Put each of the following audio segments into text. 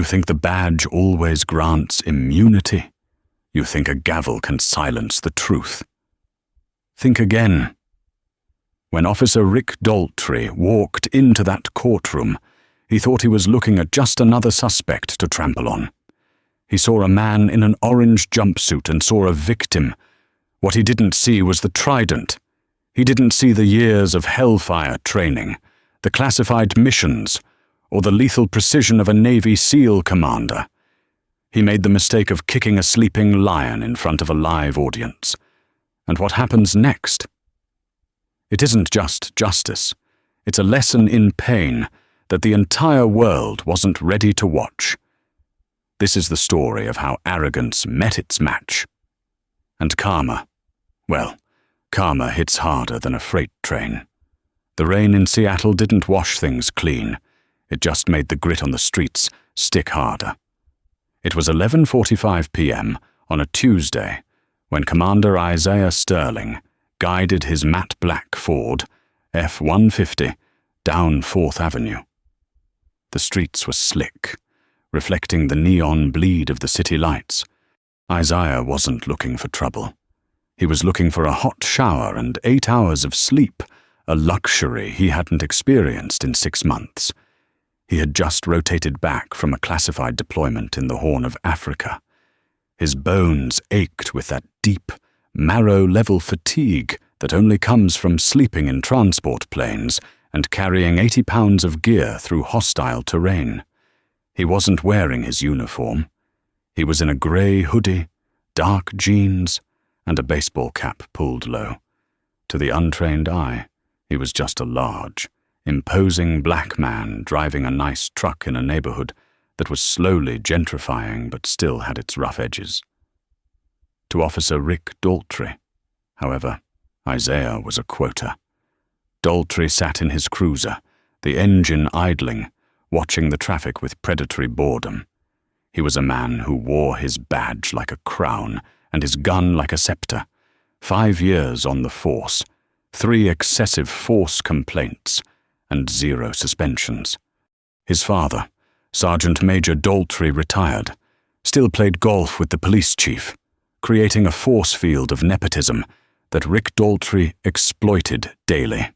think the badge always grants immunity? You think a gavel can silence the truth? Think again. When Officer Rick Daltrey walked into that courtroom, he thought he was looking at just another suspect to trample on. He saw a man in an orange jumpsuit and saw a victim. What he didn't see was the trident. He didn't see the years of hellfire training, the classified missions, or the lethal precision of a Navy SEAL commander. He made the mistake of kicking a sleeping lion in front of a live audience. And what happens next? It isn't just justice. It's a lesson in pain that the entire world wasn't ready to watch. This is the story of how arrogance met its match. And karma. Well, karma hits harder than a freight train. The rain in Seattle didn't wash things clean. It just made the grit on the streets stick harder. It was 11:45 p.m. on a Tuesday when Commander Isaiah Sterling guided his matte black Ford F-150 down 4th Avenue. The streets were slick, reflecting the neon bleed of the city lights. Isaiah wasn't looking for trouble. He was looking for a hot shower and 8 hours of sleep, a luxury he hadn't experienced in 6 months. He had just rotated back from a classified deployment in the Horn of Africa. His bones ached with that deep, marrow-level fatigue that only comes from sleeping in transport planes and carrying 80 pounds of gear through hostile terrain. He wasn't wearing his uniform. He was in a grey hoodie, dark jeans, and a baseball cap pulled low. To the untrained eye, he was just a large, imposing black man driving a nice truck in a neighborhood that was slowly gentrifying but still had its rough edges. To Officer Rick Daltrey, however, Isaiah was a quota. Daltrey sat in his cruiser, the engine idling, watching the traffic with predatory boredom. He was a man who wore his badge like a crown and his gun like a scepter. 5 years on the force, 3 excessive force complaints, and 0 suspensions. His father, Sergeant Major Daltrey, retired, still played golf with the police chief, creating a force field of nepotism that Rick Daltrey exploited daily.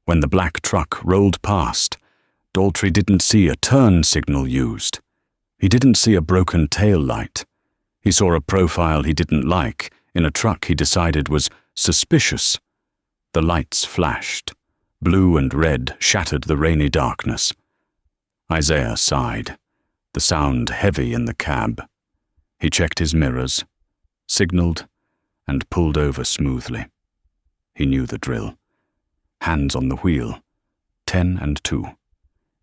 When the black truck rolled past, Daltrey didn't see a turn signal used. He didn't see a broken tail light. He saw a profile he didn't like in a truck he decided was suspicious. The lights flashed. Blue and red shattered the rainy darkness. Isaiah sighed, the sound heavy in the cab. He checked his mirrors, signaled, and pulled over smoothly. He knew the drill. Hands on the wheel, 10 and 2.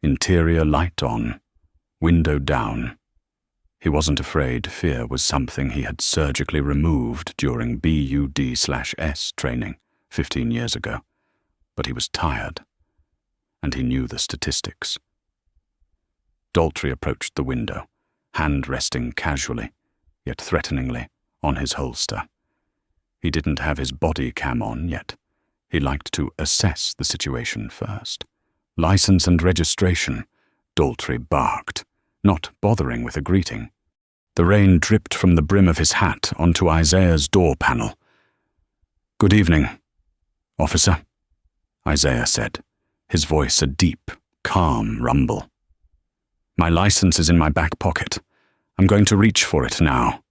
Interior light on, window down. He wasn't afraid fear was something he had surgically removed during BUD/S training 15 years ago. But he was tired, and he knew the statistics. Daltrey approached the window, hand resting casually, yet threateningly, on his holster. He didn't have his body cam on yet. He liked to assess the situation first. License and registration, Daltrey barked, not bothering with a greeting. The rain dripped from the brim of his hat onto Isaiah's door panel. "Good evening, officer," Isaiah said, his voice a deep, calm rumble. "My license is in my back pocket. I'm going to reach for it now."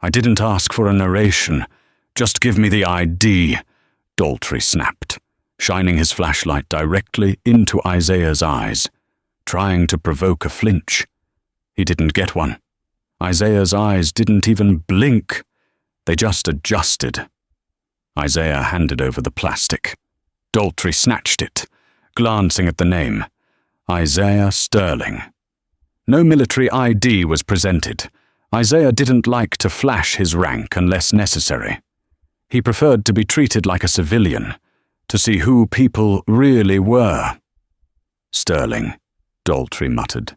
"I didn't ask for a narration. Just give me the ID," Daltrey snapped, shining his flashlight directly into Isaiah's eyes, trying to provoke a flinch. He didn't get one. Isaiah's eyes didn't even blink. They just adjusted. Isaiah handed over the plastic. Daltrey snatched it, glancing at the name. Isaiah Sterling. No military ID was presented. Isaiah didn't like to flash his rank unless necessary. He preferred to be treated like a civilian, to see who people really were. "Sterling," Daltrey muttered.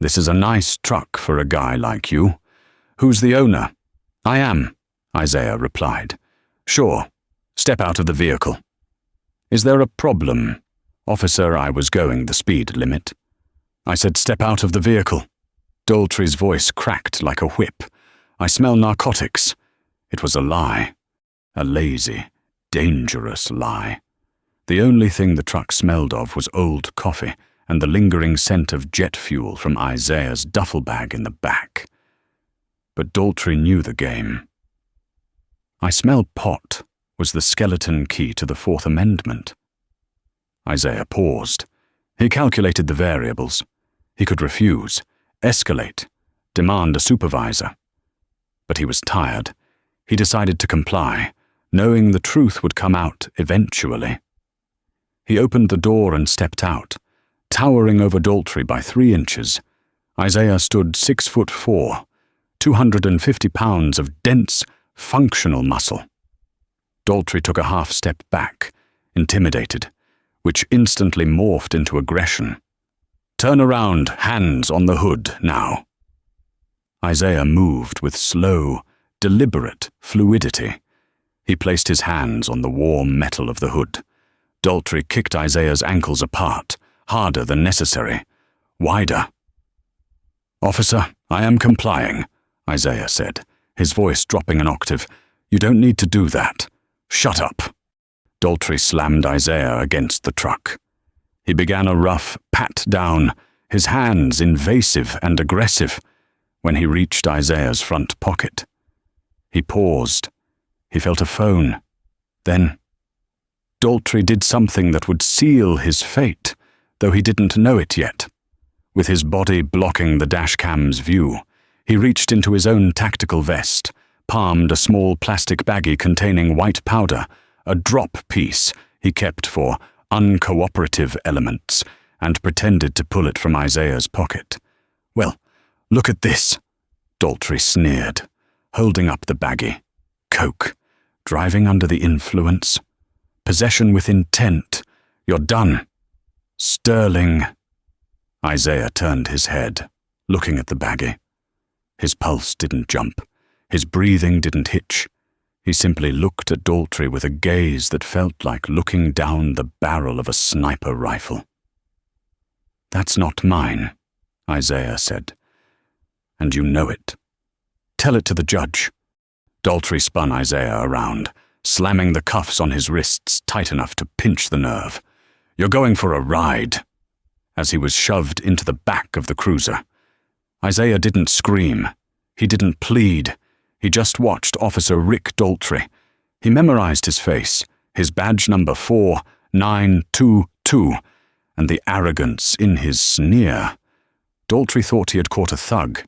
"This is a nice truck for a guy like you. Who's the owner?" "I am," Isaiah replied. "Sure. Step out of the vehicle." "Is there a problem?" "Officer, I was going the speed limit." "I said step out of the vehicle," Daltrey's voice cracked like a whip. "I smell narcotics." It was a lie. A lazy, dangerous lie. The only thing the truck smelled of was old coffee and the lingering scent of jet fuel from Isaiah's duffel bag in the back. But Daltrey knew the game. "I smell pot" was the skeleton key to the Fourth Amendment. Isaiah paused. He calculated the variables. He could refuse, escalate, demand a supervisor. But he was tired. He decided to comply, knowing the truth would come out eventually. He opened the door and stepped out. Towering over Daltrey by 3 inches, Isaiah stood 6'4", 250 pounds of dense, functional muscle. Daltrey took a half step back, intimidated, which instantly morphed into aggression. "Turn around, hands on the hood, now." Isaiah moved with slow, deliberate fluidity. He placed his hands on the warm metal of the hood. Daltrey kicked Isaiah's ankles apart, harder than necessary, wider. "Officer, I am complying," Isaiah said, his voice dropping an octave. "You don't need to do that. Shut up." Daltrey slammed Isaiah against the truck. He began a rough pat-down, his hands invasive and aggressive, when he reached Isaiah's front pocket. He paused. He felt a phone. Then Daltrey did something that would seal his fate, though he didn't know it yet. With his body blocking the dashcam's view, he reached into his own tactical vest, palmed a small plastic baggie containing white powder, a drop piece he kept for uncooperative elements, and pretended to pull it from Isaiah's pocket. "Well, look at this," Daltrey sneered, holding up the baggie. "Coke. Driving under the influence. Possession with intent. You're done. Sterling." Isaiah turned his head, looking at the baggie. His pulse didn't jump. His breathing didn't hitch. He simply looked at Daltrey with a gaze that felt like looking down the barrel of a sniper rifle. "That's not mine," Isaiah said. "And you know it. Tell it to the judge." Daltrey spun Isaiah around, slamming the cuffs on his wrists tight enough to pinch the nerve. "You're going for a ride," as he was shoved into the back of the cruiser. Isaiah didn't scream. He didn't plead. He just watched Officer Rick Daltrey. He memorized his face, his badge number 4922, and the arrogance in his sneer. Daltrey thought he had caught a thug.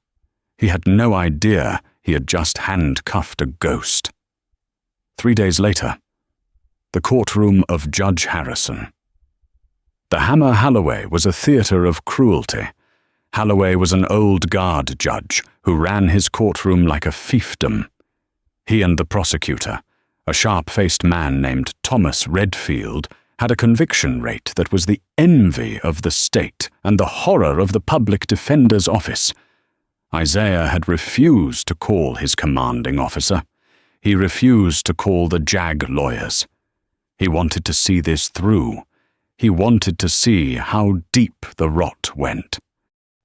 He had no idea he had just handcuffed a ghost. 3 days later, the courtroom of Judge Harrison. The Hammer Halloway was a theater of cruelty. Halloway was an old guard judge who ran his courtroom like a fiefdom. He and the prosecutor, a sharp-faced man named Thomas Redfield, had a conviction rate that was the envy of the state and the horror of the public defender's office. Isaiah had refused to call his commanding officer. He refused to call the JAG lawyers. He wanted to see this through. He wanted to see how deep the rot went.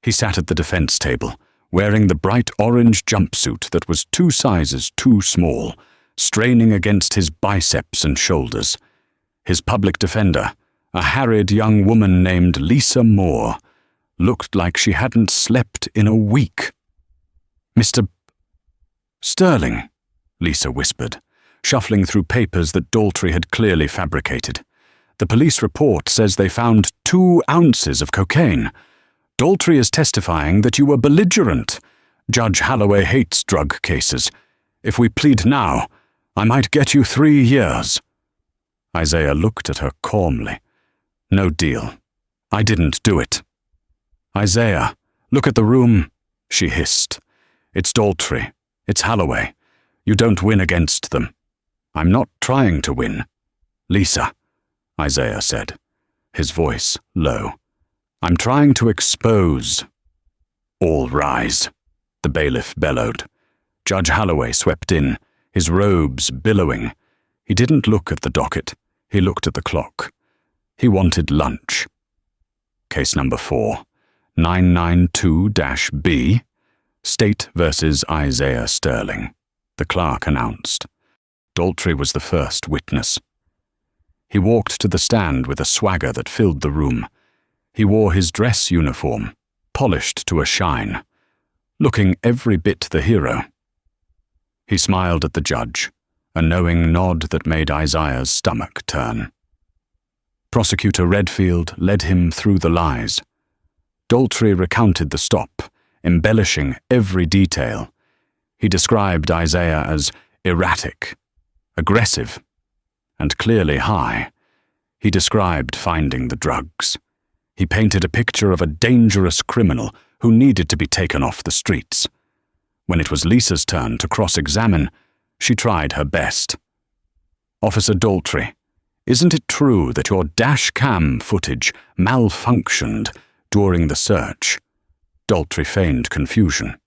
He sat at the defense table, wearing the bright orange jumpsuit that was 2 sizes too small, straining against his biceps and shoulders. His public defender, a harried young woman named Lisa Moore, looked like she hadn't slept in a week. "Mr. Sterling," Lisa whispered, shuffling through papers that Daltrey had clearly fabricated. "The police report says they found 2 ounces of cocaine. Daltrey is testifying that you were belligerent. Judge Halloway hates drug cases. If we plead now, I might get you 3 years. Isaiah looked at her calmly. "No deal. I didn't do it." "Isaiah, look at the room," she hissed. "It's Daltrey. It's Halloway. You don't win against them." "I'm not trying to win." "Lisa," Isaiah said, his voice low. "I'm trying to expose." "All rise," the bailiff bellowed. Judge Halloway swept in, his robes billowing. He didn't look at the docket. He looked at the clock. He wanted lunch. Case number 4. 992-B, State versus Isaiah Sterling, the clerk announced. Daltrey was the first witness. He walked to the stand with a swagger that filled the room. He wore his dress uniform, polished to a shine, looking every bit the hero. He smiled at the judge, a knowing nod that made Isaiah's stomach turn. Prosecutor Redfield led him through the lies. Daltrey recounted the stop, embellishing every detail. He described Isaiah as erratic, aggressive, and clearly high. He described finding the drugs. He painted a picture of a dangerous criminal who needed to be taken off the streets. When it was Lisa's turn to cross-examine, she tried her best. "Officer Daltrey, isn't it true that your dash cam footage malfunctioned during the search?" Daltrey feigned confusion.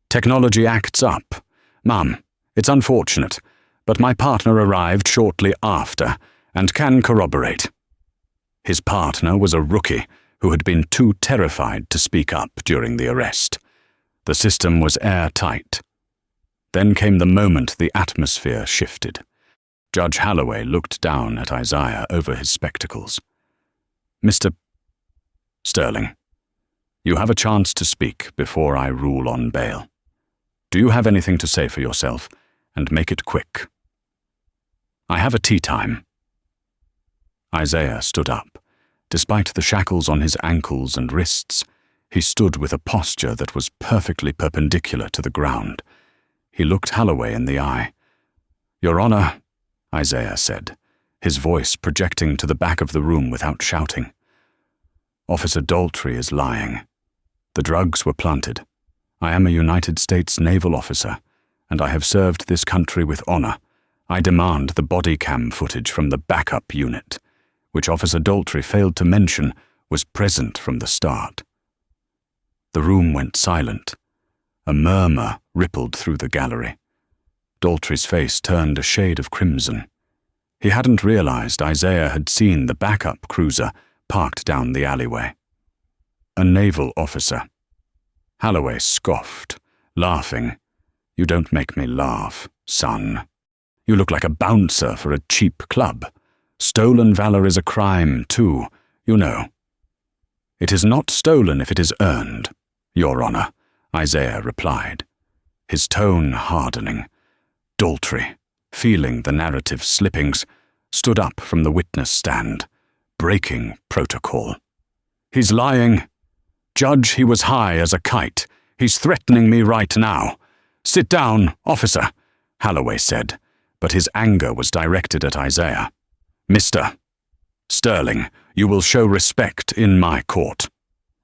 "Technology acts up. Ma'am, it's unfortunate, but my partner arrived shortly after and can corroborate." His partner was a rookie who had been too terrified to speak up during the arrest. The system was airtight. Then came the moment the atmosphere shifted. Judge Halloway looked down at Isaiah over his spectacles. "Mr. Sterling, you have a chance to speak before I rule on bail. Do you have anything to say for yourself, and make it quick?" "I have a tea time." Isaiah stood up. Despite the shackles on his ankles and wrists, he stood with a posture that was perfectly perpendicular to the ground. He looked Halloway in the eye. "Your Honor," Isaiah said, his voice projecting to the back of the room without shouting. "Officer Daltrey is lying. The drugs were planted. I am a United States naval officer, and I have served this country with honor. I demand the body cam footage from the backup unit, which Officer Daltrey failed to mention was present from the start." The room went silent. A murmur rippled through the gallery. Daltrey's face turned a shade of crimson. He hadn't realized Isaiah had seen the backup cruiser parked down the alleyway. "A naval officer." Halloway scoffed, laughing. "You don't make me laugh, son. You look like a bouncer for a cheap club. Stolen valor is a crime, too, you know." "It is not stolen if it is earned, Your Honor," Isaiah replied, his tone hardening. Daltrey, feeling the narrative slippings, stood up from the witness stand, breaking protocol. "He's lying. Judge, he was high as a kite. He's threatening me right now. Sit down, officer," Halloway said, but his anger was directed at Isaiah. "Mr. Sterling, you will show respect in my court."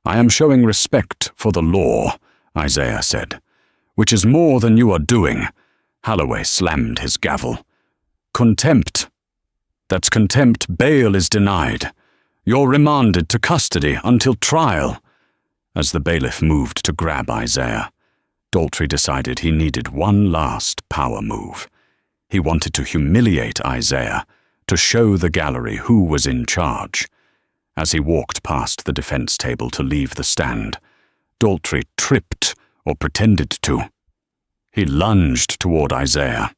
"I am showing respect for the law," Isaiah said, "which is more than you are doing." Halloway slammed his gavel. "Contempt. That's contempt. Bail is denied. You're remanded to custody until trial." As the bailiff moved to grab Isaiah, Daltrey decided he needed one last power move. He wanted to humiliate Isaiah, to show the gallery who was in charge. As he walked past the defense table to leave the stand, Daltrey tripped, or pretended to. He lunged toward Isaiah.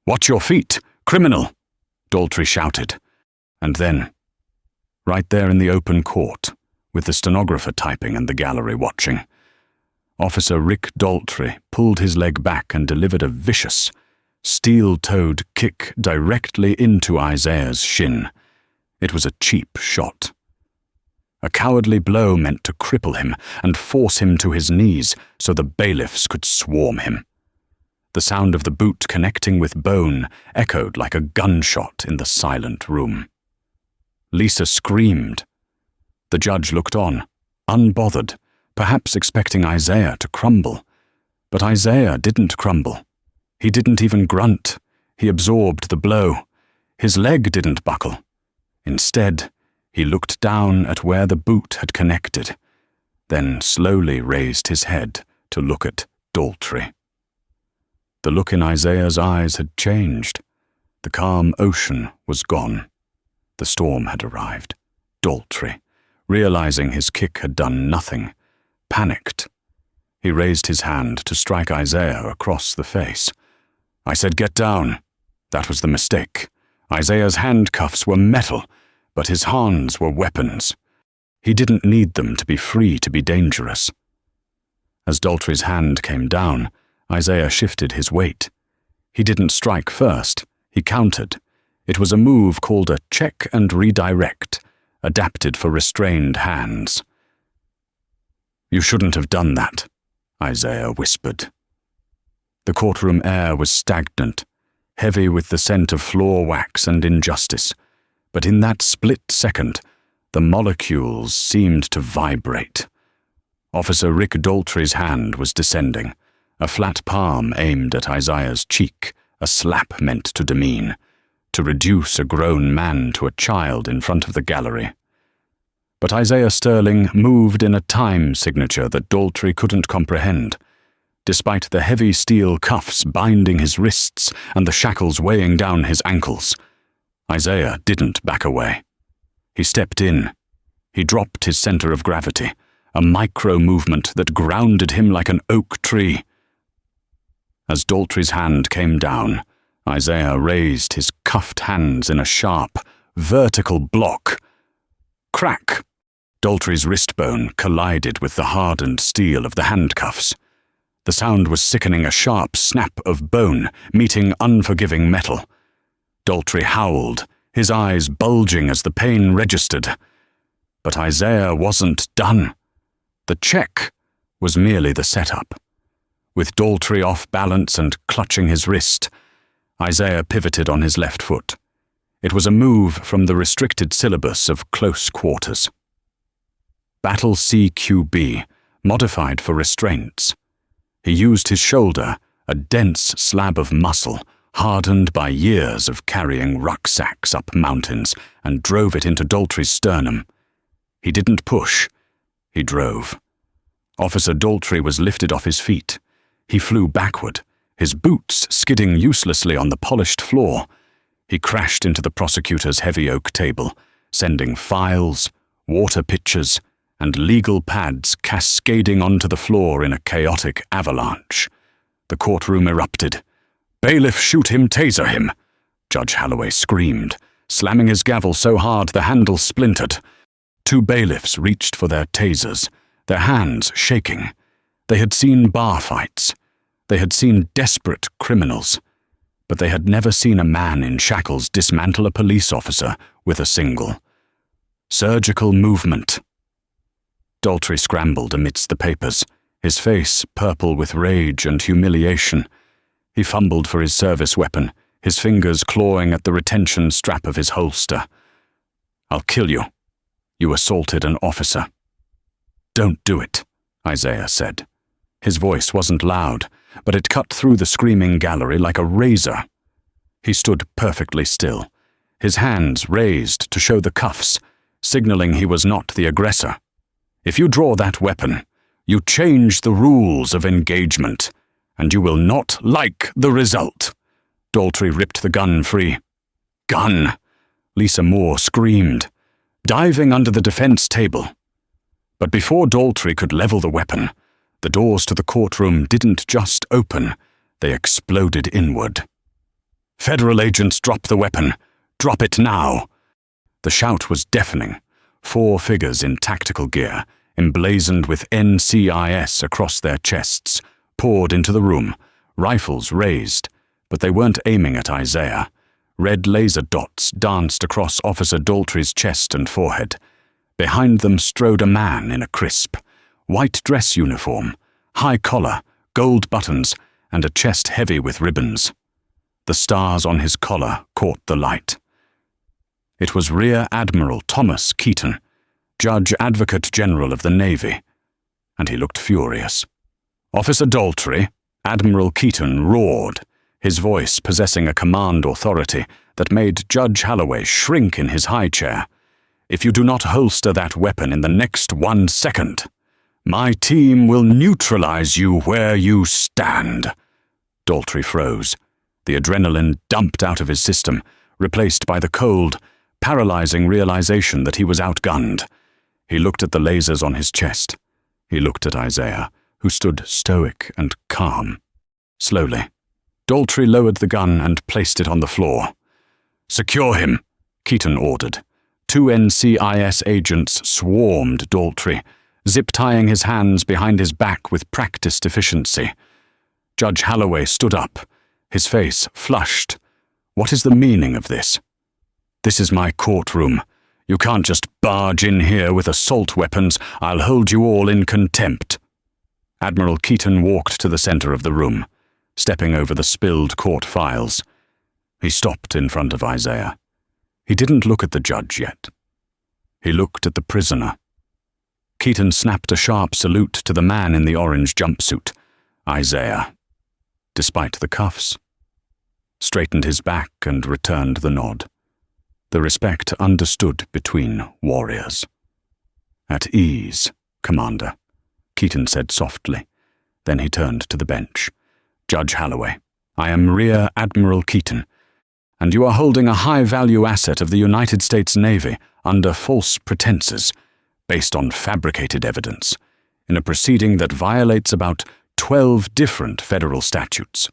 "Watch your feet, criminal!" Daltrey shouted. And then, right there in the open court, with the stenographer typing and the gallery watching, Officer Rick Daltrey pulled his leg back and delivered a vicious, steel-toed kick directly into Isaiah's shin. It was a cheap shot. A cowardly blow meant to cripple him and force him to his knees so the bailiffs could swarm him. The sound of the boot connecting with bone echoed like a gunshot in the silent room. Lisa screamed. The judge looked on, unbothered, perhaps expecting Isaiah to crumble. But Isaiah didn't crumble. He didn't even grunt. He absorbed the blow. His leg didn't buckle. Instead, he looked down at where the boot had connected, then slowly raised his head to look at Daltrey. The look in Isaiah's eyes had changed. The calm ocean was gone. The storm had arrived. Daltrey, realizing his kick had done nothing, panicked. He raised his hand to strike Isaiah across the face. I said, "Get down." That was the mistake. Isaiah's handcuffs were metal, but his hands were weapons. He didn't need them to be free to be dangerous. As Daltrey's hand came down, Isaiah shifted his weight. He didn't strike first, he countered. It was a move called a check and redirect, adapted for restrained hands. "You shouldn't have done that," Isaiah whispered. The courtroom air was stagnant, heavy with the scent of floor wax and injustice, but in that split second, the molecules seemed to vibrate. Officer Rick Daltrey's hand was descending, a flat palm aimed at Isaiah's cheek, a slap meant to demean, to reduce a grown man to a child in front of the gallery. But Isaiah Sterling moved in a time signature that Daltrey couldn't comprehend. Despite the heavy steel cuffs binding his wrists and the shackles weighing down his ankles, Isaiah didn't back away. He stepped in. He dropped his center of gravity, a micro-movement that grounded him like an oak tree. As Daltrey's hand came down, Isaiah raised his cuffed hands in a sharp, vertical block. Crack! Daltrey's wristbone collided with the hardened steel of the handcuffs. The sound was sickening, a sharp snap of bone meeting unforgiving metal. Daltrey howled, his eyes bulging as the pain registered. But Isaiah wasn't done. The check was merely the setup. With Daltrey off balance and clutching his wrist, Isaiah pivoted on his left foot. It was a move from the restricted syllabus of close quarters. Battle CQB, modified for restraints. He used his shoulder, a dense slab of muscle, hardened by years of carrying rucksacks up mountains, and drove it into Daltrey's sternum. He didn't push. He drove. Officer Daltrey was lifted off his feet. He flew backward, his boots skidding uselessly on the polished floor. He crashed into the prosecutor's heavy oak table, sending files, water pitchers, and legal pads cascading onto the floor in a chaotic avalanche. The courtroom erupted. "Bailiff, shoot him, taser him!" Judge Holloway screamed, slamming his gavel so hard the handle splintered. Two bailiffs reached for their tasers, their hands shaking. They had seen bar fights. They had seen desperate criminals. But they had never seen a man in shackles dismantle a police officer with a single surgical movement. Daltrey scrambled amidst the papers, his face purple with rage and humiliation. He fumbled for his service weapon, his fingers clawing at the retention strap of his holster. "I'll kill you. You assaulted an officer." "Don't do it," Isaiah said. His voice wasn't loud, but it cut through the screaming gallery like a razor. He stood perfectly still, his hands raised to show the cuffs, signaling he was not the aggressor. "If you draw that weapon, you change the rules of engagement, and you will not like the result." Daltrey ripped the gun free. "Gun!" Lisa Moore screamed, diving under the defense table. But before Daltrey could level the weapon, the doors to the courtroom didn't just open, they exploded inward. "Federal agents, drop the weapon. Drop it now." The shout was deafening. 4 figures in tactical gear, emblazoned with NCIS across their chests, poured into the room, rifles raised, but they weren't aiming at Isaiah. Red laser dots danced across Officer Daltrey's chest and forehead. Behind them strode a man in a crisp, white dress uniform, high collar, gold buttons, and a chest heavy with ribbons. The stars on his collar caught the light. It was Rear Admiral Thomas Keaton, Judge Advocate General of the Navy, and he looked furious. "Officer Daltrey," Admiral Keaton roared, his voice possessing a command authority that made Judge Holloway shrink in his high chair. "If you do not holster that weapon in the next 1 second, my team will neutralize you where you stand." Daltrey froze. The adrenaline dumped out of his system, replaced by the cold, paralyzing realization that he was outgunned. He looked at the lasers on his chest. He looked at Isaiah, who stood stoic and calm. Slowly, Daltrey lowered the gun and placed it on the floor. "Secure him," Keaton ordered. 2 NCIS agents swarmed Daltrey, zip-tying his hands behind his back with practiced efficiency. Judge Holloway stood up, his face flushed. "What is the meaning of this?" "This is my courtroom. You can't just barge in here with assault weapons. I'll hold you all in contempt." Admiral Keaton walked to the center of the room, stepping over the spilled court files. He stopped in front of Isaiah. He didn't look at the judge yet. He looked at the prisoner. Keaton snapped a sharp salute to the man in the orange jumpsuit, Isaiah, despite the cuffs, straightened his back and returned the nod. The respect understood between warriors. "At ease, Commander," Keaton said softly. Then he turned to the bench. "Judge Holloway, I am Rear Admiral Keaton, and you are holding a high-value asset of the United States Navy under false pretenses, based on fabricated evidence, in a proceeding that violates about 12 different federal statutes."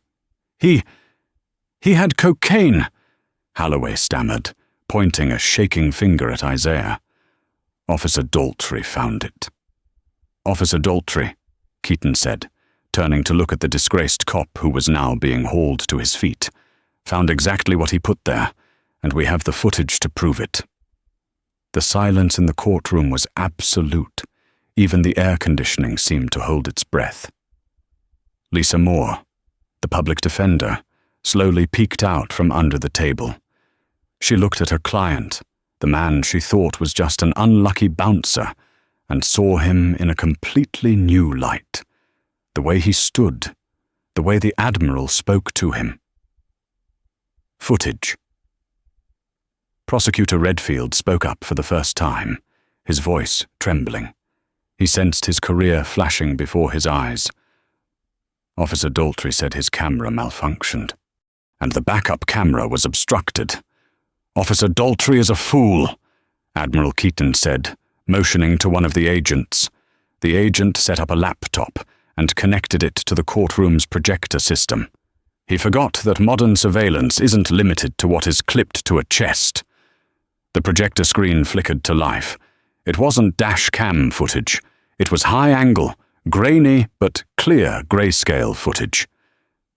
He had cocaine," Holloway stammered, pointing a shaking finger at Isaiah. "Officer Daltrey found it." "Officer Daltrey," Keaton said, turning to look at the disgraced cop who was now being hauled to his feet, "found exactly what he put there, and we have the footage to prove it." The silence in the courtroom was absolute. Even the air conditioning seemed to hold its breath. Lisa Moore, the public defender, slowly peeked out from under the table. She looked at her client, the man she thought was just an unlucky bouncer, and saw him in a completely new light. The way he stood, the way the Admiral spoke to him. Footage. Prosecutor Redfield spoke up for the first time, his voice trembling. He sensed his career flashing before his eyes. Officer Daltrey said his camera malfunctioned, and the backup camera was obstructed. "Officer Daltrey is a fool," Admiral Keaton said, motioning to one of the agents. The agent set up a laptop and connected it to the courtroom's projector system. "He forgot that modern surveillance isn't limited to what is clipped to a chest." The projector screen flickered to life. It wasn't dash cam footage. It was high-angle, grainy but clear grayscale footage.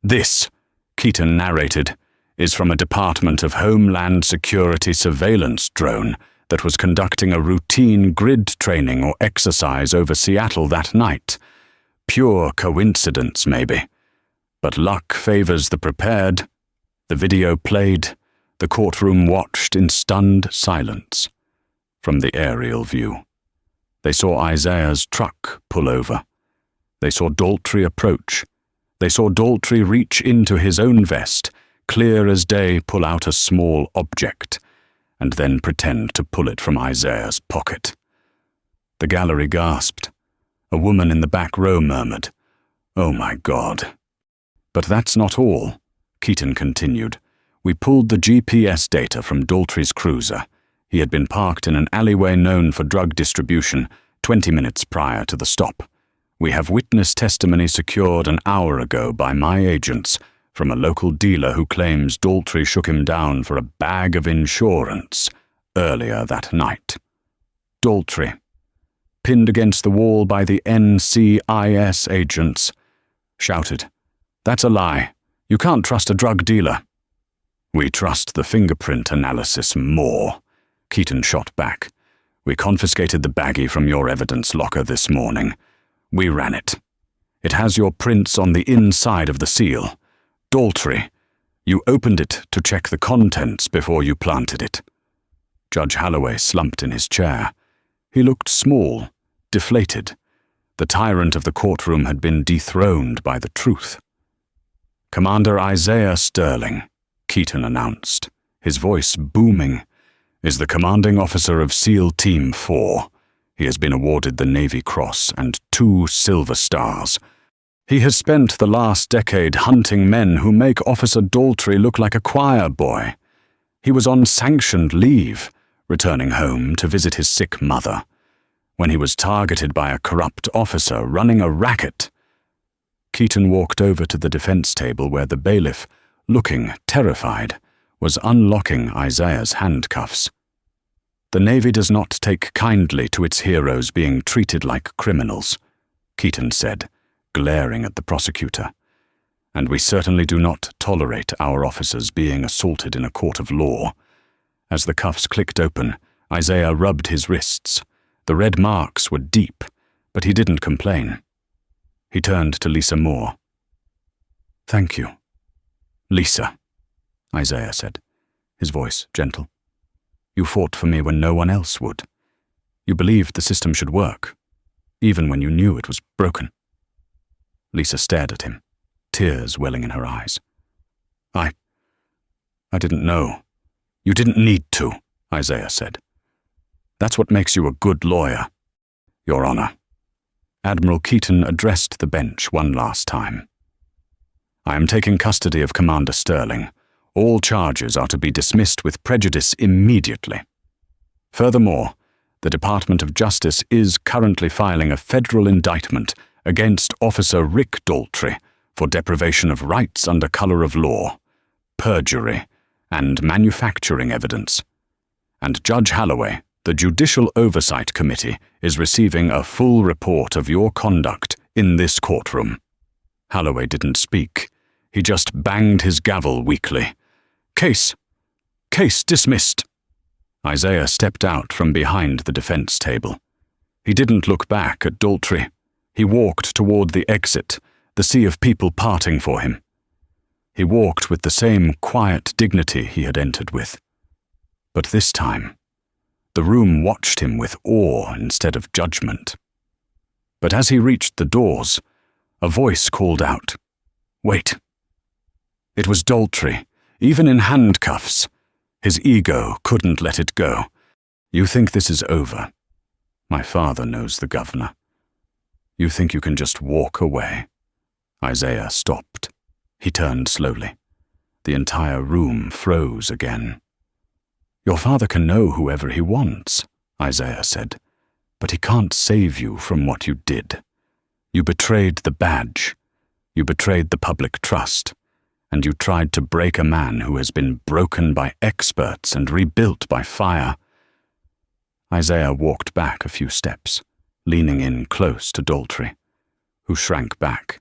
"This," Keaton narrated, "is from a Department of Homeland Security surveillance drone that was conducting a routine grid training or exercise over Seattle that night. Pure coincidence, maybe. But luck favors the prepared." The video played. The courtroom watched in stunned silence. From the aerial view, they saw Isaiah's truck pull over. They saw Daltrey approach. They saw Daltrey reach into his own vest, clear as day pull out a small object, and then pretend to pull it from Isaiah's pocket. The gallery gasped. A woman in the back row murmured, "Oh my God." "But that's not all," Keaton continued. "We pulled the GPS data from Daltrey's cruiser. He had been parked in an alleyway known for drug distribution 20 minutes prior to the stop. We have witness testimony secured an hour ago by my agents from a local dealer who claims Daltrey shook him down for a bag of insurance earlier that night." Daltrey, pinned against the wall by the NCIS agents, shouted, "That's a lie. You can't trust a drug dealer." "We trust the fingerprint analysis more," Keaton shot back. "We confiscated the baggie from your evidence locker this morning. We ran it. It has your prints on the inside of the seal. Daltrey, you opened it to check the contents before you planted it." Judge Holloway slumped in his chair. He looked small, deflated. The tyrant of the courtroom had been dethroned by the truth. "Commander Isaiah Sterling," Keaton announced, his voice booming, "is the commanding officer of SEAL Team 4. He has been awarded the Navy Cross and 2 Silver Stars. He has spent the last decade hunting men who make Officer Daltrey look like a choir boy. He was on sanctioned leave, returning home to visit his sick mother. when he was targeted by a corrupt officer running a racket. Keaton walked over to the defense table where the bailiff, looking terrified, was unlocking Isaiah's handcuffs. The Navy does not take kindly to its heroes being treated like criminals, Keaton said, glaring at the prosecutor. And we certainly do not tolerate our officers being assaulted in a court of law. As the cuffs clicked open, Isaiah rubbed his wrists. The red marks were deep, but he didn't complain. He turned to Lisa Moore. "Thank you." "Lisa," Isaiah said, his voice gentle. "You fought for me when no one else would. You believed the system should work, even when you knew it was broken." Lisa stared at him, tears welling in her eyes. I didn't know. You didn't need to," Isaiah said. "That's what makes you a good lawyer, Your Honor." Admiral Keaton addressed the bench one last time. "I am taking custody of Commander Sterling. All charges are to be dismissed with prejudice immediately. Furthermore, the Department of Justice is currently filing a federal indictment against Officer Rick Daltrey for deprivation of rights under color of law, perjury, and manufacturing evidence. And Judge Holloway, the Judicial Oversight Committee, is receiving a full report of your conduct in this courtroom." Holloway didn't speak. He just banged his gavel weakly. Case dismissed." Isaiah stepped out from behind the defense table. He didn't look back at Daltrey. He walked toward the exit, the sea of people parting for him. He walked with the same quiet dignity he had entered with. But this time, the room watched him with awe instead of judgment. But as he reached the doors, a voice called out, "Wait." It was Daltrey, even in handcuffs. His ego couldn't let it go. "You think this is over? My father knows the governor. You think you can just walk away?" Isaiah stopped. He turned slowly. The entire room froze again. "Your father can know whoever he wants," Isaiah said, "but he can't save you from what you did. You betrayed the badge. You betrayed the public trust. And you tried to break a man who has been broken by experts and rebuilt by fire." Isaiah walked back a few steps, leaning in close to Daltrey, who shrank back.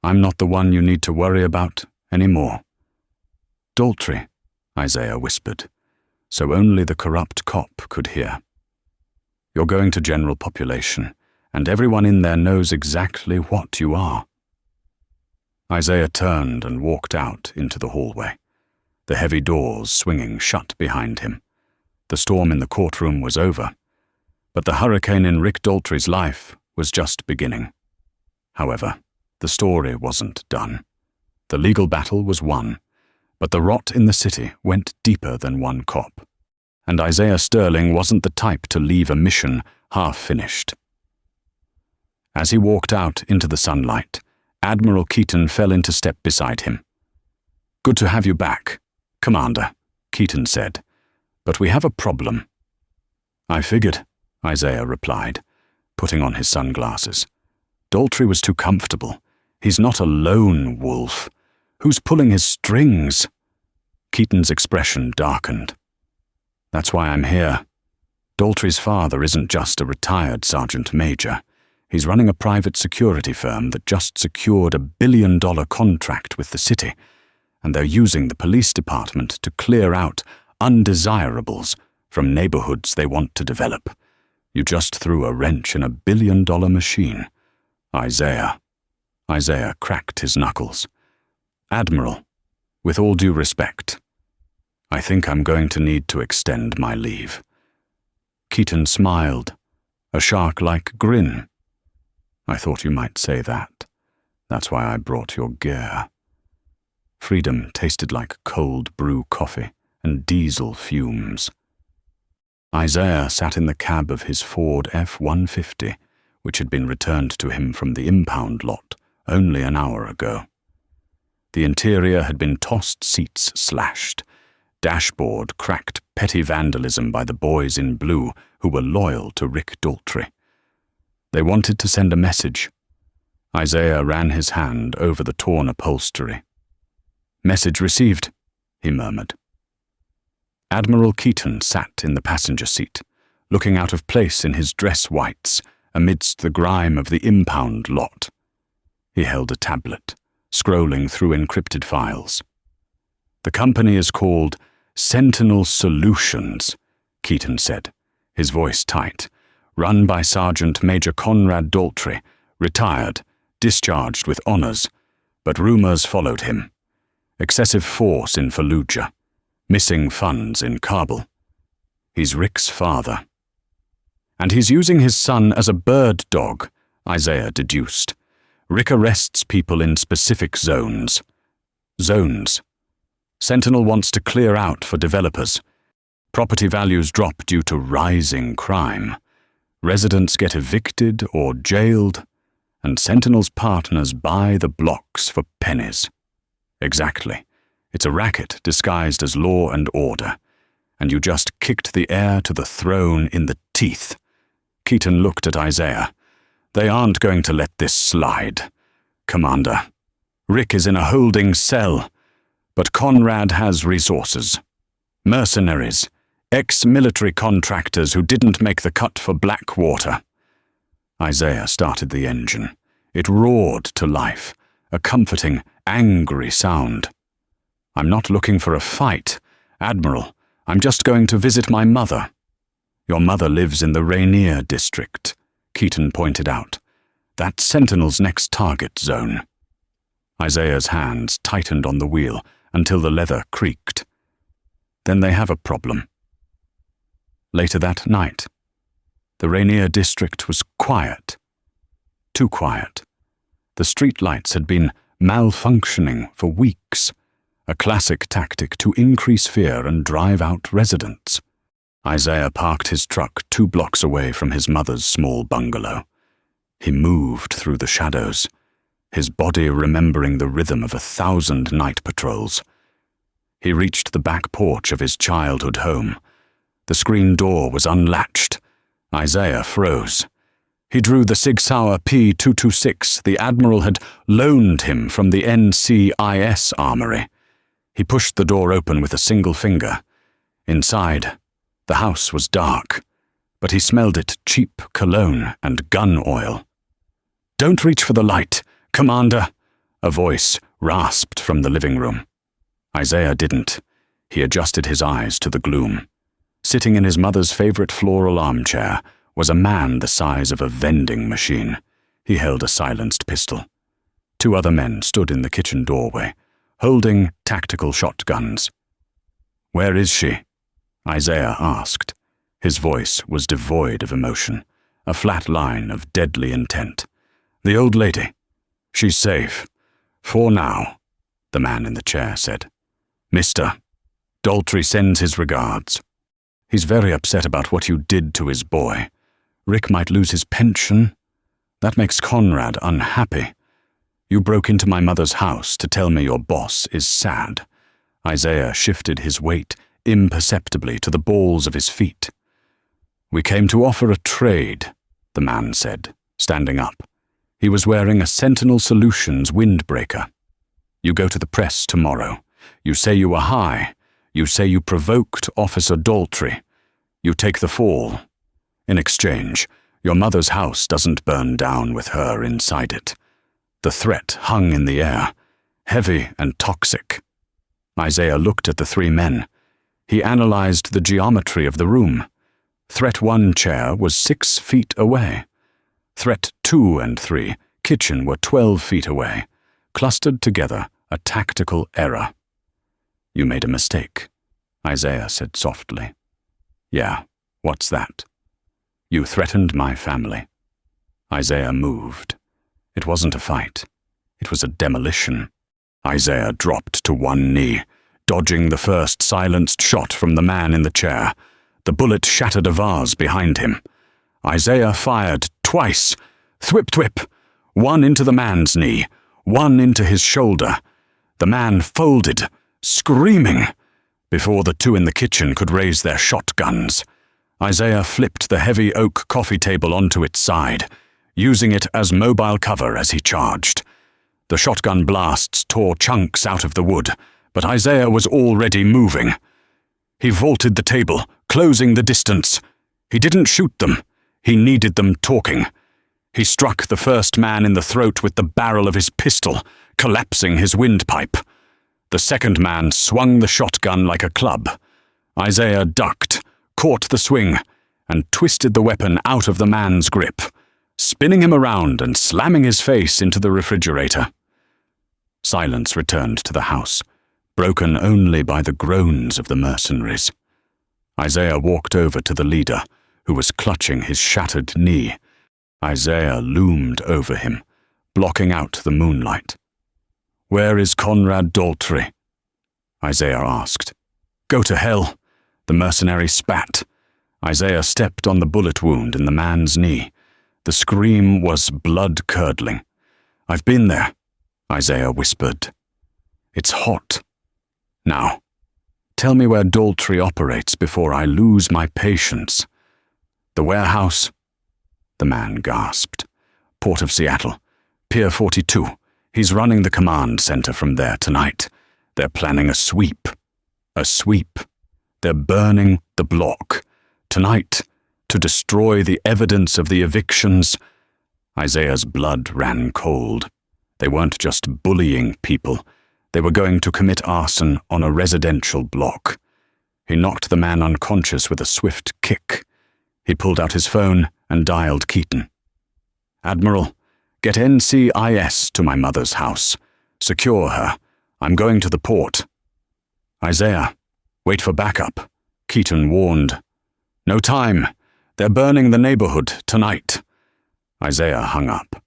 "I'm not the one you need to worry about anymore." "Daltrey," Isaiah whispered, so only the corrupt cop could hear. "You're going to general population, and everyone in there knows exactly what you are." Isaiah turned and walked out into the hallway, the heavy doors swinging shut behind him. The storm in the courtroom was over, but the hurricane in Rick Daltrey's life was just beginning. However, the story wasn't done. The legal battle was won, but the rot in the city went deeper than one cop, and Isaiah Sterling wasn't the type to leave a mission half-finished. As he walked out into the sunlight, Admiral Keaton fell into step beside him. "Good to have you back, Commander," Keaton said, "but we have a problem." "I figured," Isaiah replied, putting on his sunglasses. "Daltrey was too comfortable. He's not a lone wolf. Who's pulling his strings?" Keaton's expression darkened. "That's why I'm here. Daltrey's father isn't just a retired sergeant major. He's running a private security firm that just secured $1 billion contract with the city, and they're using the police department to clear out undesirables from neighborhoods they want to develop. You just threw a wrench in $1 billion machine. Isaiah cracked his knuckles. "Admiral, with all due respect, I think I'm going to need to extend my leave." Keaton smiled, a shark-like grin. "I thought you might say that. That's why I brought your gear." Freedom tasted like cold brew coffee and diesel fumes. Isaiah sat in the cab of his Ford F-150, which had been returned to him from the impound lot only an hour ago. The interior had been tossed seats slashed, dashboard cracked petty vandalism by the boys in blue who were loyal to Rick Daltrey. They wanted to send a message. Isaiah ran his hand over the torn upholstery. "Message received," he murmured. Admiral Keaton sat in the passenger seat, looking out of place in his dress whites amidst the grime of the impound lot. He held a tablet, scrolling through encrypted files. "The company is called Sentinel Solutions," Keaton said, his voice tight, "run by Sergeant Major Conrad Daltrey, retired, discharged with honors, but rumors followed him. Excessive force in Fallujah, missing funds in Kabul. He's Rick's father. And he's using his son as a bird dog," Isaiah deduced. "Rick arrests people in specific zones. Zones. Sentinel wants to clear out for developers. Property values drop due to rising crime. Residents get evicted or jailed, and Sentinel's partners buy the blocks for pennies. Exactly. It's a racket disguised as law and order, and you just kicked the heir to the throne in the teeth." Keaton looked at Isaiah. "They aren't going to let this slide, Commander. Rick is in a holding cell, but Conrad has resources. Mercenaries, ex-military contractors who didn't make the cut for Blackwater." Isaiah started the engine. It roared to life, a comforting, angry sound. "I'm not looking for a fight, Admiral. I'm just going to visit my mother." "Your mother lives in the Rainier district," Keaton pointed out. "That's Sentinel's next target zone." Isaiah's hands tightened on the wheel until the leather creaked. "Then they have a problem." Later that night, the Rainier district was quiet. Too quiet. The streetlights had been malfunctioning for weeks, a classic tactic to increase fear and drive out residents. Isaiah parked his truck 2 blocks away from his mother's small bungalow. He moved through the shadows, his body remembering the rhythm of 1,000 night patrols. He reached the back porch of his childhood home. The screen door was unlatched. Isaiah froze. He drew the Sig Sauer P226 the Admiral had loaned him from the NCIS armory. He pushed the door open with a single finger. Inside, the house was dark, but he smelled it cheap cologne and gun oil. "Don't reach for the light, Commander," a voice rasped from the living room. Isaiah didn't. He adjusted his eyes to the gloom. Sitting in his mother's favorite floral armchair was a man the size of a vending machine. He held a silenced pistol. 2 other men stood in the kitchen doorway, holding tactical shotguns. "Where is she?" Isaiah asked. His voice was devoid of emotion, a flat line of deadly intent. "The old lady. She's safe. For now," the man in the chair said. "Mr. Daltrey sends his regards. He's very upset about what you did to his boy. Rick might lose his pension. That makes Conrad unhappy. You broke into my mother's house to tell me your boss is sad." Isaiah shifted his weight imperceptibly to the balls of his feet. "We came to offer a trade," the man said, standing up. He was wearing a Sentinel Solutions windbreaker. "You go to the press tomorrow. You say you were high. You say you provoked Officer Daltrey. You take the fall. In exchange, your mother's house doesn't burn down with her inside it." The threat hung in the air, heavy and toxic. Isaiah looked at the 3 men. He analyzed the geometry of the room. Threat 1 chair was 6 feet away. Threat 2 and 3, kitchen, were 12 feet away, clustered together, a tactical error. "You made a mistake," Isaiah said softly. "Yeah, what's that?" "You threatened my family." Isaiah moved. It wasn't a fight. It was a demolition. Isaiah dropped to one knee, dodging the first silenced shot from the man in the chair. The bullet shattered a vase behind him. Isaiah fired twice. Thwip-thwip. One into the man's knee, one into his shoulder. The man folded, screaming. Before the two in the kitchen could raise their shotguns, Isaiah flipped the heavy oak coffee table onto its side, using it as mobile cover as he charged. The shotgun blasts tore chunks out of the wood, but Isaiah was already moving. He vaulted the table, closing the distance. He didn't shoot them. He needed them talking. He struck the first man in the throat with the barrel of his pistol, collapsing his windpipe. The second man swung the shotgun like a club. Isaiah ducked, caught the swing, and twisted the weapon out of the man's grip, spinning him around and slamming his face into the refrigerator. Silence returned to the house, broken only by the groans of the mercenaries. Isaiah walked over to the leader, who was clutching his shattered knee. Isaiah loomed over him, blocking out the moonlight. "Where is Conrad Daltrey?" Isaiah asked. "Go to hell," the mercenary spat. Isaiah stepped on the bullet wound in the man's knee. The scream was blood-curdling. "I've been there," Isaiah whispered. "It's hot. Now, tell me where Daltrey operates before I lose my patience." "The warehouse," the man gasped. "Port of Seattle, Pier 42. He's running the command center from there tonight. They're planning a sweep. A sweep. They're burning the block. Tonight, to destroy the evidence of the evictions." Isaiah's blood ran cold. They weren't just bullying people. They were going to commit arson on a residential block. He knocked the man unconscious with a swift kick. He pulled out his phone and dialed Keaton. "Admiral, get NCIS to my mother's house. Secure her. I'm going to the port." "Isaiah, wait for backup," Keaton warned. "No time. They're burning the neighborhood tonight." Isaiah hung up.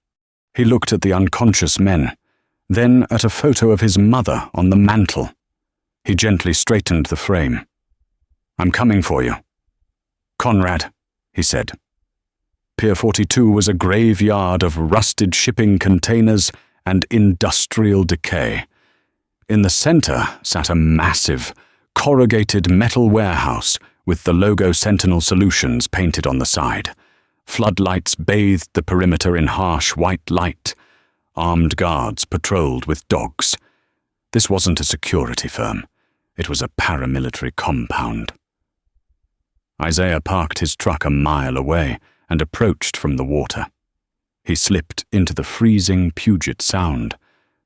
He looked at the unconscious men, then at a photo of his mother on the mantel. He gently straightened the frame. "I'm coming for you." "Conrad," he said. Pier 42 was a graveyard of rusted shipping containers and industrial decay. In the center sat a massive, corrugated metal warehouse with the logo Sentinel Solutions painted on the side. Floodlights bathed the perimeter in harsh white light. Armed guards patrolled with dogs. This wasn't a security firm. It was a paramilitary compound. Isaiah parked his truck a mile away and approached from the water. He slipped into the freezing Puget Sound,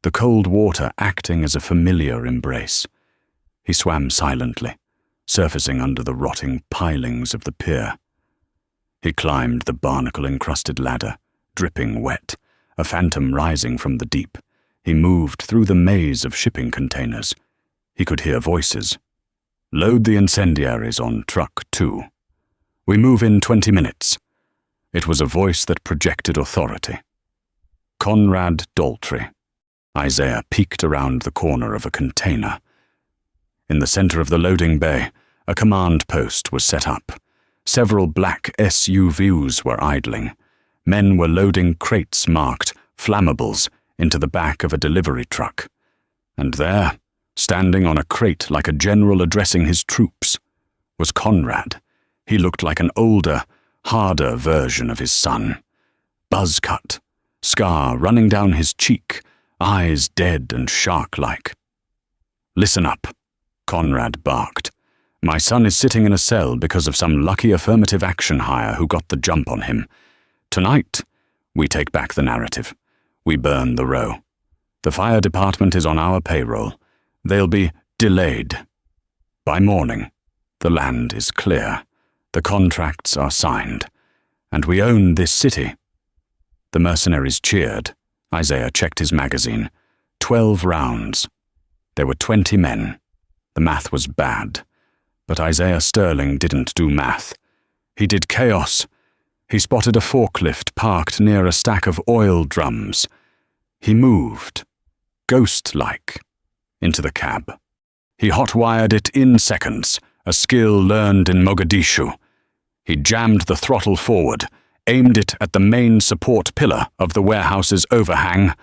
the cold water acting as a familiar embrace. He swam silently, surfacing under the rotting pilings of the pier. He climbed the barnacle-encrusted ladder, dripping wet, a phantom rising from the deep. He moved through the maze of shipping containers. He could hear voices. "Load the incendiaries on truck 2. We move in 20 minutes. It was a voice that projected authority. Conrad Daltrey. Isaiah peeked around the corner of a container. In the center of the loading bay, a command post was set up. Several black SUVs were idling. Men were loading crates marked flammables into the back of a delivery truck. And there, standing on a crate like a general addressing his troops, was Conrad. He looked like an older, harder version of his son. Buzz cut, scar running down his cheek, eyes dead and shark-like. "Listen up," Conrad barked. "My son is sitting in a cell because of some lucky affirmative action hire who got the jump on him. Tonight, we take back the narrative. We burn the row. The fire department is on our payroll. They'll be delayed. By morning, the land is clear. The contracts are signed. And we own this city." The mercenaries cheered. Isaiah checked his magazine. 12 rounds. There were 20 men. The math was bad. But Isaiah Sterling didn't do math. He did chaos. He spotted a forklift parked near a stack of oil drums. He moved, ghost-like, into the cab. He hot-wired it in seconds, a skill learned in Mogadishu. He jammed the throttle forward, aimed it at the main support pillar of the warehouse's overhang,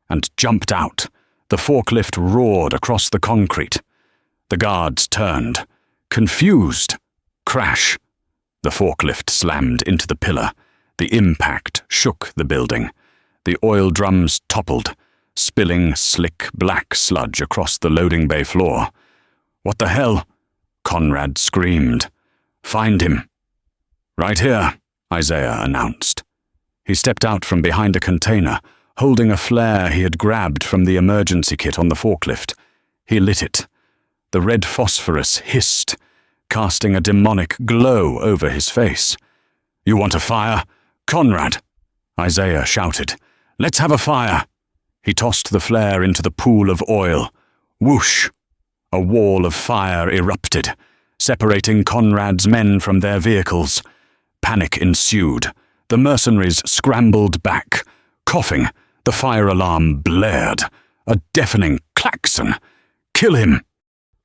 and jumped out. The forklift roared across the concrete. The guards turned. Confused. Crash. The forklift slammed into the pillar. The impact shook the building. The oil drums toppled, spilling slick black sludge across the loading bay floor. "What the hell?" Conrad screamed. "Find him." "Right here," Isaiah announced. He stepped out from behind a container, holding a flare he had grabbed from the emergency kit on the forklift. He lit it. The red phosphorus hissed, casting a demonic glow over his face. "You want a fire? Conrad!" Isaiah shouted. "Let's have a fire!" He tossed the flare into the pool of oil. Whoosh! A wall of fire erupted, separating Conrad's men from their vehicles. Panic ensued. The mercenaries scrambled back. Coughing, the fire alarm blared. A deafening klaxon. "Kill him!"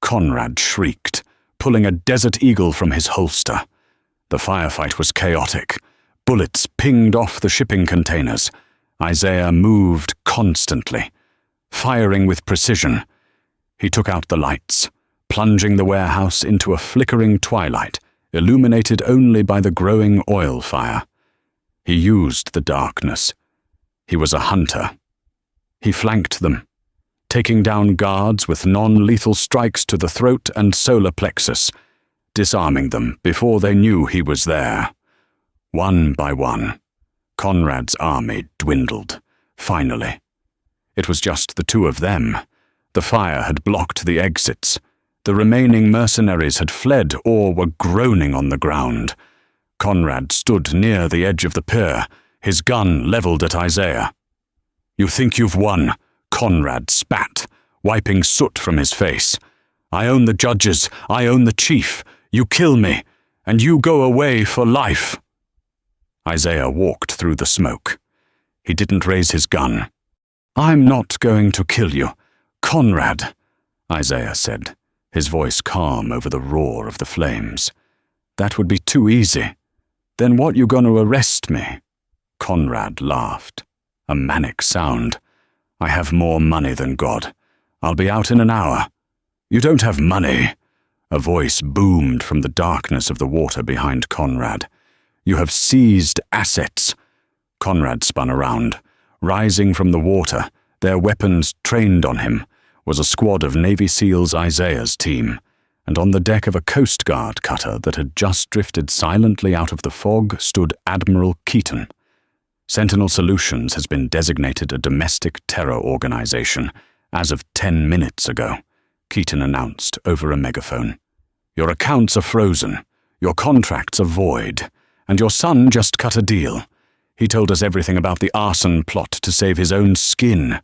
Conrad shrieked, pulling a Desert Eagle from his holster. The firefight was chaotic. Bullets pinged off the shipping containers. Isaiah moved constantly, firing with precision. He took out the lights, plunging the warehouse into a flickering twilight, illuminated only by the growing oil fire. He used the darkness. He was a hunter. He flanked them, taking down guards with non-lethal strikes to the throat and solar plexus, disarming them before they knew he was there. One by one, Conrad's army dwindled, finally. It was just the two of them. The fire had blocked the exits. The remaining mercenaries had fled or were groaning on the ground. Conrad stood near the edge of the pier, his gun leveled at Isaiah. "You think you've won?" Conrad spat, wiping soot from his face. "I own the judges, I own the chief. You kill me, and you go away for life." Isaiah walked through the smoke. He didn't raise his gun. "I'm not going to kill you, Conrad," Isaiah said, his voice calm over the roar of the flames. "That would be too easy. Then what you gonna arrest me?" Conrad laughed, a manic sound. "I have more money than God. I'll be out in an hour." "You don't have money," a voice boomed from the darkness of the water behind Conrad. "You have seized assets." Conrad spun around. Rising from the water, their weapons trained on him, was a squad of Navy SEALs Isaiah's team, and on the deck of a Coast Guard cutter that had just drifted silently out of the fog stood Admiral Keaton. Sentinel Solutions has been designated a domestic terror organization as of 10 minutes ago, Keaton announced over a megaphone. "Your accounts are frozen, your contracts are void, and your son just cut a deal. He told us everything about the arson plot to save his own skin."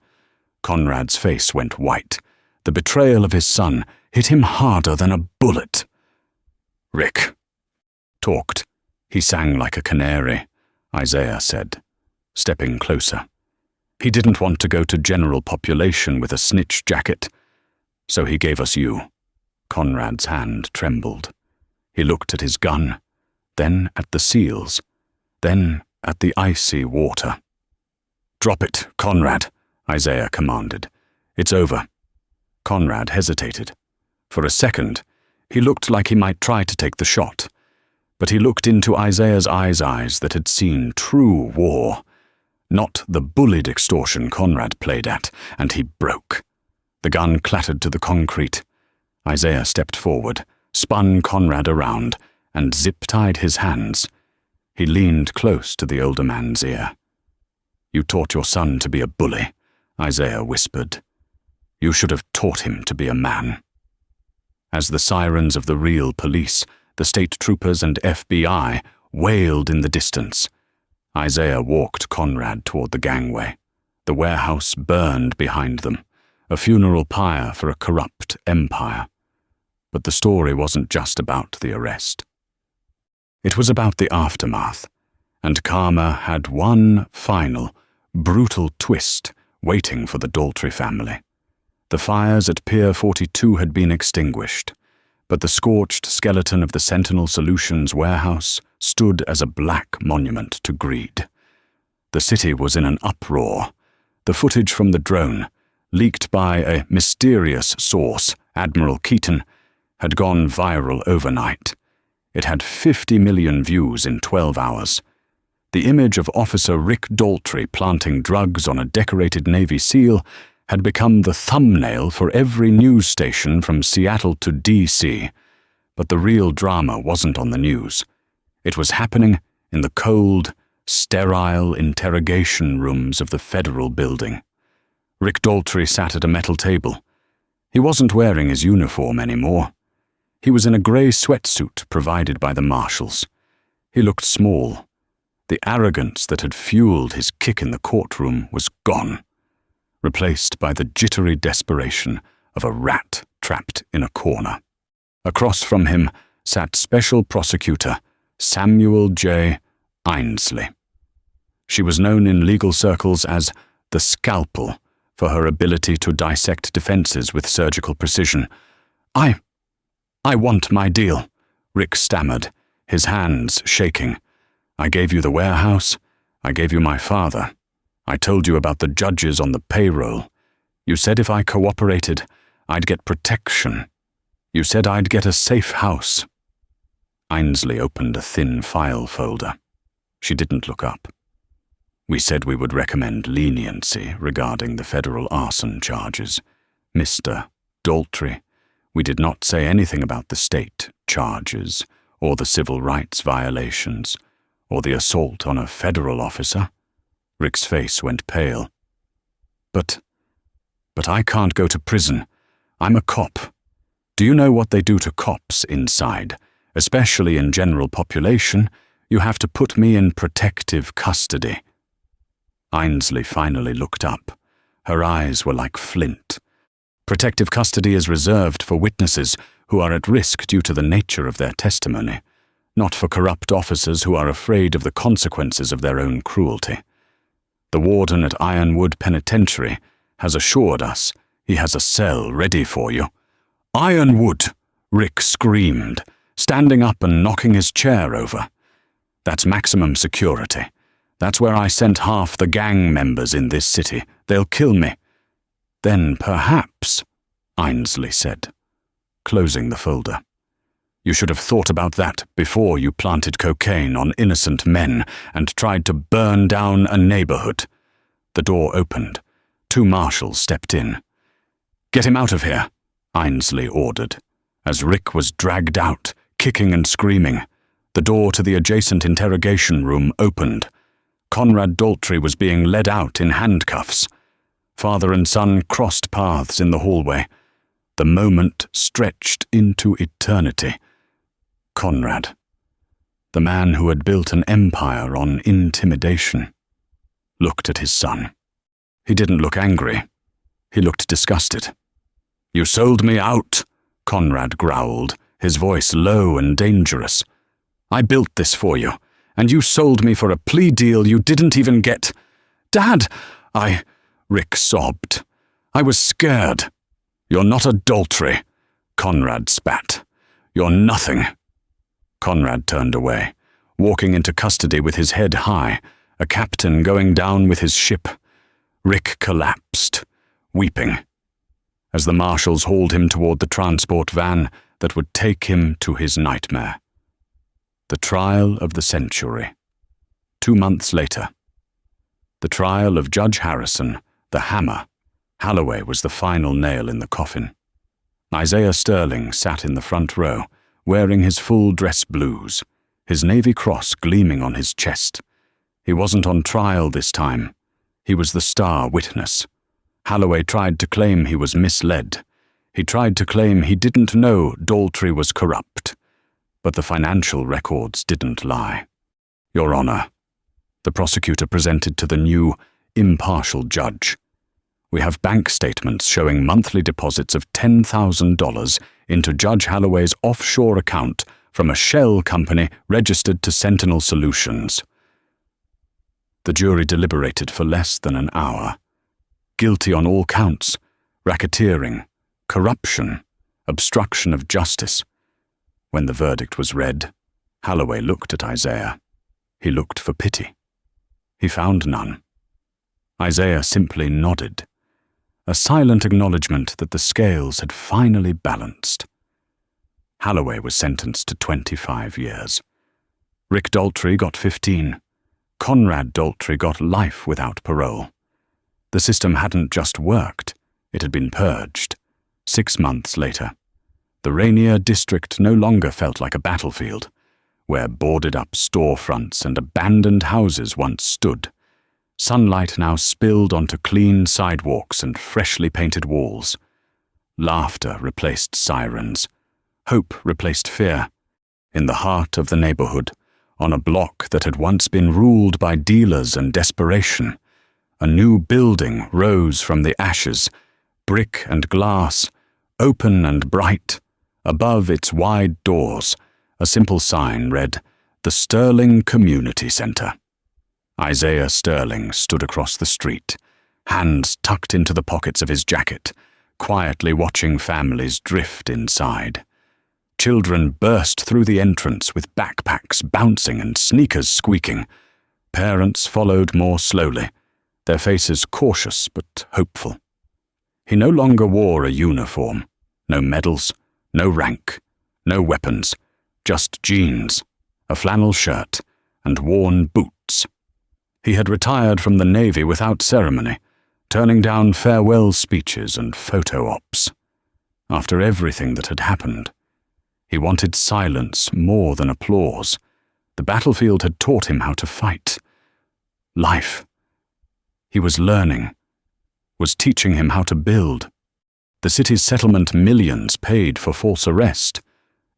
Conrad's face went white. The betrayal of his son hit him harder than a bullet. "Rick talked. He sang like a canary," Isaiah said, stepping closer. "He didn't want to go to general population with a snitch jacket, so he gave us you." Conrad's hand trembled. He looked at his gun, then at the SEALs, then at the icy water. "Drop it, Conrad," Isaiah commanded. "It's over." Conrad hesitated. For a second, he looked like he might try to take the shot, but he looked into Isaiah's eyes that had seen true war, not the bullied extortion Conrad played at, and he broke. The gun clattered to the concrete. Isaiah stepped forward, spun Conrad around, and zip-tied his hands. He leaned close to the older man's ear. "You taught your son to be a bully," Isaiah whispered. "You should have taught him to be a man." As the sirens of the real police, the state troopers and FBI, wailed in the distance, Isaiah walked Conrad toward the gangway. The warehouse burned behind them, a funeral pyre for a corrupt empire. But the story wasn't just about the arrest. It was about the aftermath, and karma had one final, brutal twist waiting for the Daltrey family. The fires at Pier 42 had been extinguished, but the scorched skeleton of the Sentinel Solutions warehouse stood as a black monument to greed. The city was in an uproar. The footage from the drone, leaked by a mysterious source Admiral Keaton, had gone viral overnight. It had 50 million views in 12 hours. The image of Officer Rick Daltrey planting drugs on a decorated Navy SEAL had become the thumbnail for every news station from Seattle to D.C. But the real drama wasn't on the news. It was happening in the cold, sterile interrogation rooms of the federal building. Rick Daltrey sat at a metal table. He wasn't wearing his uniform anymore. He was in a grey sweatsuit provided by the marshals. He looked small. The arrogance that had fueled his kick in the courtroom was gone, replaced by the jittery desperation of a rat trapped in a corner. Across from him sat Special Prosecutor Samuel J. Ainsley. She was known in legal circles as the Scalpel for her ability to dissect defenses with surgical precision. I want my deal," Rick stammered, his hands shaking. "I gave you the warehouse. I gave you my father. I told you about the judges on the payroll. You said if I cooperated, I'd get protection. You said I'd get a safe house." Ainsley opened a thin file folder. She didn't look up. "We said we would recommend leniency regarding the federal arson charges. Mr. Daltrey, we did not say anything about the state charges, or the civil rights violations, or the assault on a federal officer." Rick's face went pale. But I can't go to prison. I'm a cop. Do you know what they do to cops inside? Especially in general population, you have to put me in protective custody." Ainsley finally looked up. Her eyes were like flint. Protective custody is reserved for witnesses who are at risk due to the nature of their testimony, not for corrupt officers who are afraid of the consequences of their own cruelty. The warden at Ironwood Penitentiary has assured us he has a cell ready for you. "Ironwood!" Rick screamed, standing up and knocking his chair over. "That's maximum security. That's where I sent half the gang members in this city. They'll kill me." "Then perhaps," Ainsley said, closing the folder. "You should have thought about that before you planted cocaine on innocent men and tried to burn down a neighborhood." The door opened. 2 marshals stepped in. "Get him out of here," Ainsley ordered, as Rick was dragged out, kicking and screaming. The door to the adjacent interrogation room opened. Conrad Daltrey was being led out in handcuffs. Father and son crossed paths in the hallway. The moment stretched into eternity. Conrad, the man who had built an empire on intimidation, looked at his son. He didn't look angry. He looked disgusted. "You sold me out," Conrad growled, his voice low and dangerous. "I built this for you, and you sold me for a plea deal you didn't even get." "Dad, Rick sobbed. "I was scared." "You're not a Daltrey," Conrad spat. "You're nothing." Conrad turned away, walking into custody with his head high, a captain going down with his ship. Rick collapsed, weeping, as the marshals hauled him toward the transport van that would take him to his nightmare. The trial of the century. 2 months later. The trial of Judge Harrison, the Hammer. Holloway was the final nail in the coffin. Isaiah Sterling sat in the front row, wearing his full dress blues, his Navy Cross gleaming on his chest. He wasn't on trial this time. He was the star witness. Holloway tried to claim he was misled. He tried to claim he didn't know Daltrey was corrupt. But the financial records didn't lie. "Your Honor," the prosecutor presented to the new, impartial judge, "we have bank statements showing monthly deposits of $10,000 into Judge Holloway's offshore account from a shell company registered to Sentinel Solutions." The jury deliberated for less than an hour. Guilty on all counts: racketeering, corruption, obstruction of justice. When the verdict was read, Holloway looked at Isaiah. He looked for pity. He found none. Isaiah simply nodded. a silent acknowledgement that the scales had finally balanced. Halloway was sentenced to 25 years. Rick Daltrey got 15. Conrad Daltrey got life without parole. The system hadn't just worked, it had been purged. 6 months later, the Rainier district no longer felt like a battlefield, where boarded-up storefronts and abandoned houses once stood. Sunlight now spilled onto clean sidewalks and freshly painted walls. Laughter replaced sirens. Hope replaced fear. In the heart of the neighborhood, on a block that had once been ruled by dealers and desperation, a new building rose from the ashes, brick and glass, open and bright. Above its wide doors, a simple sign read, "The Sterling Community Center." Isaiah Sterling stood across the street, hands tucked into the pockets of his jacket, quietly watching families drift inside. Children burst through the entrance with backpacks bouncing and sneakers squeaking. Parents followed more slowly, their faces cautious but hopeful. He no longer wore a uniform, no medals, no rank, no weapons, just jeans, a flannel shirt, and worn boots. He had retired from the Navy without ceremony, turning down farewell speeches and photo ops. After everything that had happened, he wanted silence more than applause. The battlefield had taught him how to fight. Life. He was learning, was teaching him how to build. The city's settlement millions paid for false arrest,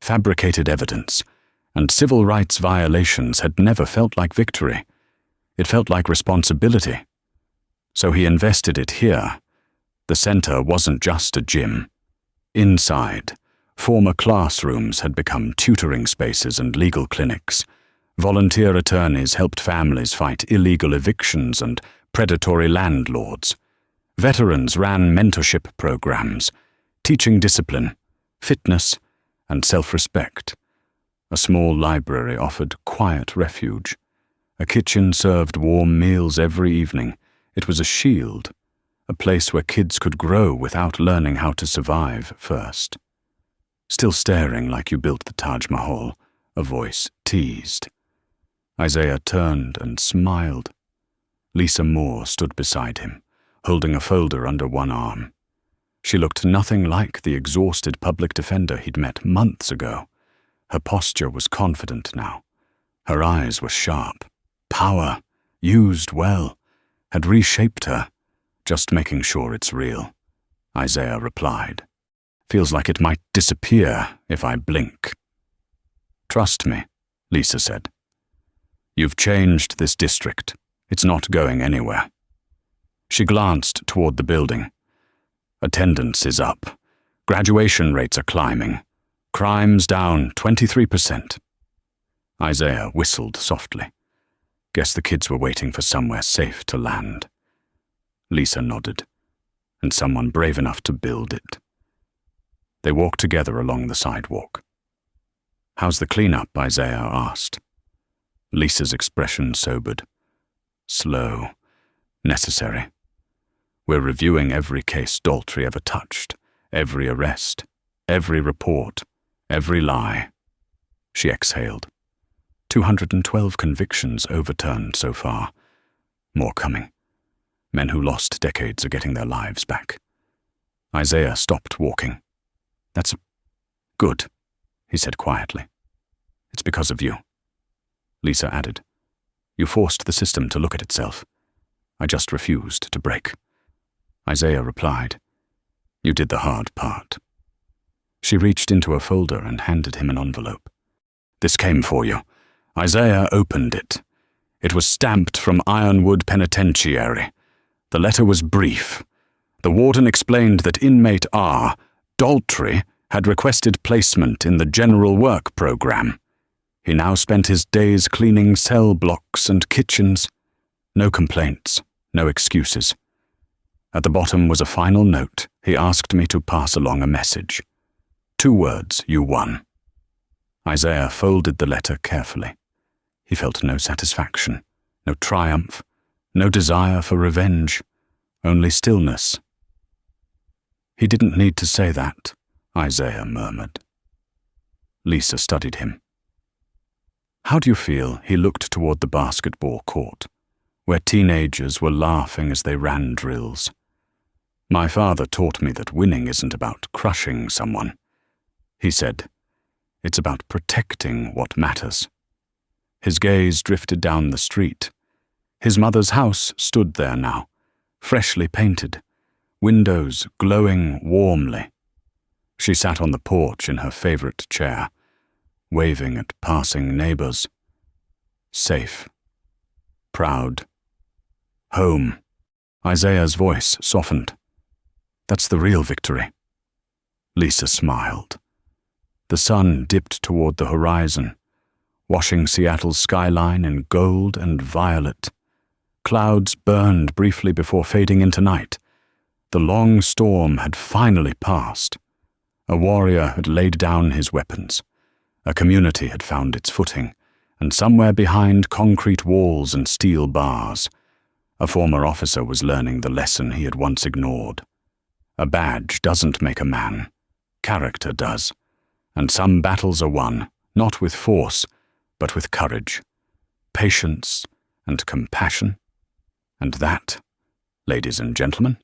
fabricated evidence, and civil rights violations had never felt like victory. It felt like responsibility. So he invested it here. The center wasn't just a gym. Inside, former classrooms had become tutoring spaces and legal clinics. Volunteer attorneys helped families fight illegal evictions and predatory landlords. Veterans ran mentorship programs, teaching discipline, fitness, and self-respect. A small library offered quiet refuge. A kitchen served warm meals every evening. It was a shield, a place where kids could grow without learning how to survive first. Still staring like you built the Taj Mahal, a voice teased. Isaiah turned and smiled. Lisa Moore stood beside him, holding a folder under one arm. She looked nothing like the exhausted public defender he'd met months ago. Her posture was confident now. Her eyes were sharp. Power, used well, had reshaped her, just making sure it's real. Isaiah replied. Feels like it might disappear if I blink. Trust me, Lisa said. You've changed this district. It's not going anywhere. She glanced toward the building. Attendance is up. Graduation rates are climbing. Crimes down 23%. Isaiah whistled softly. Guess the kids were waiting for somewhere safe to land. Lisa nodded, and someone brave enough to build it. They walked together along the sidewalk. How's the cleanup? Isaiah asked. Lisa's expression sobered. Slow. Necessary. We're reviewing every case Daltrey ever touched, every arrest, every report, every lie. She exhaled. 212 convictions overturned so far. More coming. Men who lost decades are getting their lives back. Isaiah stopped walking. That's good, he said quietly. It's because of you. Lisa added. You forced the system to look at itself. I just refused to break. Isaiah replied. You did the hard part. She reached into a folder and handed him an envelope. This came for you. Isaiah opened it. It was stamped from Ironwood Penitentiary. The letter was brief. The warden explained that inmate R, Daltrey, had requested placement in the general work program. He now spent his days cleaning cell blocks and kitchens. No complaints, no excuses. At the bottom was a final note. He asked me to pass along a message. 2 words, you won. Isaiah folded the letter carefully. He felt no satisfaction, no triumph, no desire for revenge, only stillness. He didn't need to say that, Isaiah murmured. Lisa studied him. How do you feel? He looked toward the basketball court, where teenagers were laughing as they ran drills. My father taught me that winning isn't about crushing someone. He said, it's about protecting what matters. His gaze drifted down the street. His mother's house stood there now, freshly painted, windows glowing warmly. She sat on the porch in her favorite chair, waving at passing neighbors. Safe. Proud. Home. Isaiah's voice softened. That's the real victory. Lisa smiled. The sun dipped toward the horizon, washing Seattle's skyline in gold and violet. Clouds burned briefly before fading into night. The long storm had finally passed. A warrior had laid down his weapons. A community had found its footing, and somewhere behind concrete walls and steel bars, a former officer was learning the lesson he had once ignored. A badge doesn't make a man. Character does. And some battles are won, not with force, but with courage, patience, and compassion. And that, ladies and gentlemen,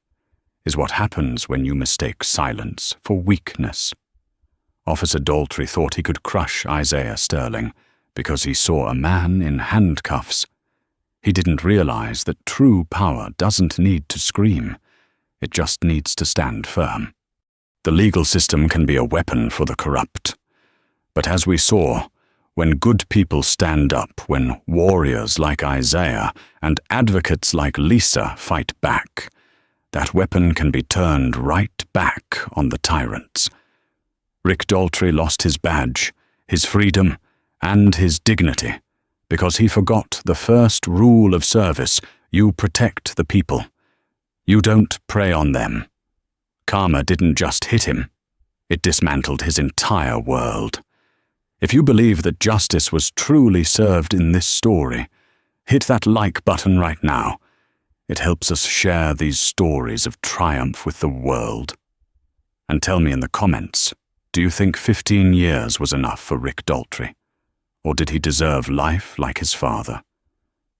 is what happens when you mistake silence for weakness. Officer Daltrey thought he could crush Isaiah Sterling because he saw a man in handcuffs. He didn't realize that true power doesn't need to scream. It just needs to stand firm. The legal system can be a weapon for the corrupt. But as we saw, when good people stand up, when warriors like Isaiah and advocates like Lisa fight back, that weapon can be turned right back on the tyrants. Rick Daltrey lost his badge, his freedom, and his dignity because he forgot the first rule of service: you protect the people. You don't prey on them. Karma didn't just hit him, it dismantled his entire world. If you believe that justice was truly served in this story, hit that like button right now. It helps us share these stories of triumph with the world. And tell me in the comments, do you think 15 years was enough for Rick Daltrey? Or did he deserve life like his father?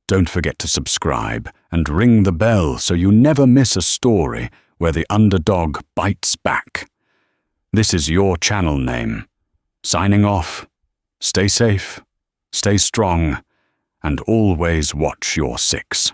Don't forget to subscribe and ring the bell so you never miss a story where the underdog bites back. This is your channel name. Signing off. Stay safe, stay strong, and always watch your 6.